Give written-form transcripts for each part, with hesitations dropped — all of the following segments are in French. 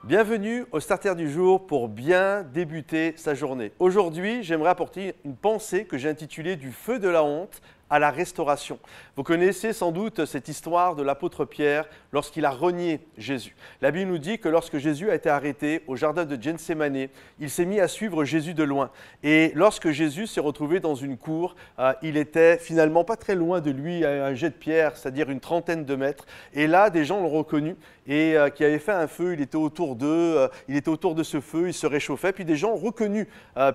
Bienvenue au Starter du jour pour bien débuter sa journée. Aujourd'hui, j'aimerais apporter une pensée que j'ai intitulée « Du feu de la honte à la restauration ». Vous connaissez sans doute cette histoire de l'apôtre Pierre lorsqu'il a renié Jésus. La Bible nous dit que lorsque Jésus a été arrêté au jardin de Gethsémani, il s'est mis à suivre Jésus de loin. Et lorsque Jésus s'est retrouvé dans une cour, il était finalement pas très loin de lui, à un jet de pierre, c'est-à-dire une trentaine de mètres. Et là, des gens l'ont reconnu et qui avaient fait un feu, il était autour d'eux, il était autour de ce feu, il se réchauffait. Puis des gens ont reconnu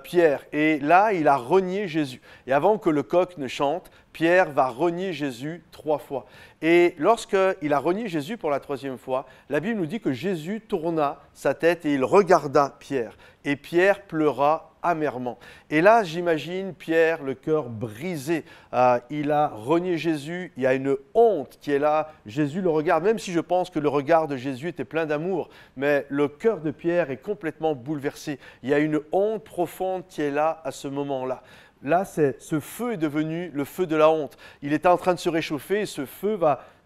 Pierre. Et là, il a renié Jésus. Et avant que le coq ne chante, Pierre va renier Jésus 3 fois. Et lorsqu'il a renié Jésus pour la 3e fois, la Bible nous dit que Jésus tourna sa tête et il regarda Pierre. Et Pierre pleura amèrement. Et là, j'imagine Pierre, le cœur brisé. Il a renié Jésus, il y a une honte qui est là. Jésus le regarde, même si je pense que le regard de Jésus était plein d'amour, mais le cœur de Pierre est complètement bouleversé. Il y a une honte profonde qui est là à ce moment-là. Là, ce feu est devenu le feu de la honte. Il était en train de se réchauffer et ce feu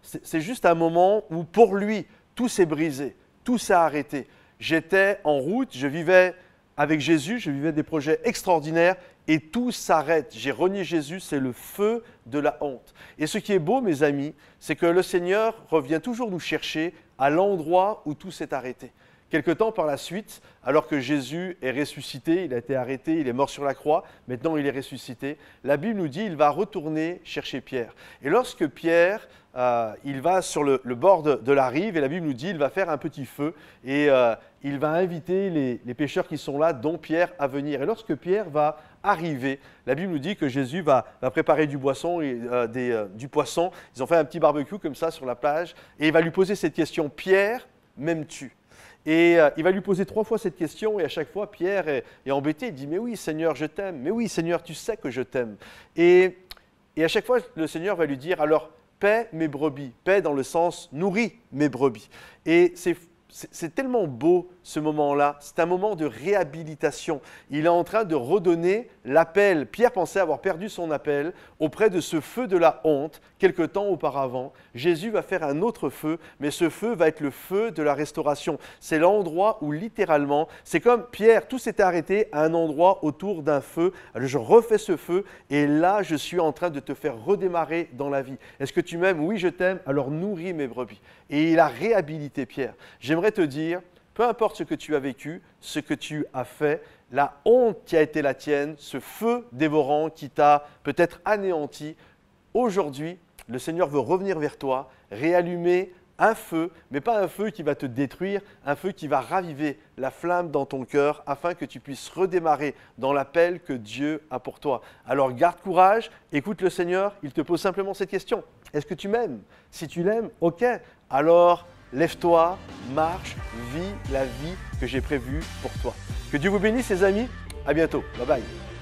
c'est juste un moment où pour lui, tout s'est brisé, tout s'est arrêté. J'étais en route, je vivais avec Jésus, je vivais des projets extraordinaires et tout s'arrête. J'ai renié Jésus, c'est le feu de la honte. Et ce qui est beau, mes amis, c'est que le Seigneur revient toujours nous chercher à l'endroit où tout s'est arrêté. Quelque temps par la suite, alors que Jésus est ressuscité, il a été arrêté, il est mort sur la croix, maintenant il est ressuscité, la Bible nous dit qu'il va retourner chercher Pierre. Et lorsque Pierre, il va sur le bord de la rive, et la Bible nous dit qu'il va faire un petit feu, et il va inviter les pêcheurs qui sont là, dont Pierre, à venir. Et lorsque Pierre va arriver, la Bible nous dit que Jésus va préparer du poisson, ils ont fait un petit barbecue comme ça sur la plage, et il va lui poser cette question, « Pierre, m'aimes-tu » Et il va lui poser 3 fois cette question et à chaque fois, Pierre est embêté. Il dit « Mais oui, Seigneur, je t'aime. Mais oui, Seigneur, tu sais que je t'aime. » Et à chaque fois, le Seigneur va lui dire « Alors, paie mes brebis. » Paie dans le sens « nourris mes brebis. » Et c'est tellement beau ce moment-là, c'est un moment de réhabilitation. Il est en train de redonner l'appel. Pierre pensait avoir perdu son appel auprès de ce feu de la honte quelque temps auparavant. Jésus va faire un autre feu, mais ce feu va être le feu de la restauration. C'est l'endroit où littéralement, c'est comme Pierre, tout s'était arrêté à un endroit autour d'un feu. Alors je refais ce feu et là, je suis en train de te faire redémarrer dans la vie. Est-ce que tu m'aimes? Oui, je t'aime, alors nourris mes brebis. Et il a réhabilité Pierre. J'aimerais te dire, peu importe ce que tu as vécu, ce que tu as fait, la honte qui a été la tienne, ce feu dévorant qui t'a peut-être anéanti, aujourd'hui, le Seigneur veut revenir vers toi, réallumer un feu, mais pas un feu qui va te détruire, un feu qui va raviver la flamme dans ton cœur afin que tu puisses redémarrer dans l'appel que Dieu a pour toi. Alors garde courage, écoute le Seigneur, il te pose simplement cette question. Est-ce que tu m'aimes? Si tu l'aimes, ok, alors lève-toi, marche, vis la vie que j'ai prévue pour toi. Que Dieu vous bénisse les amis, à bientôt, bye bye.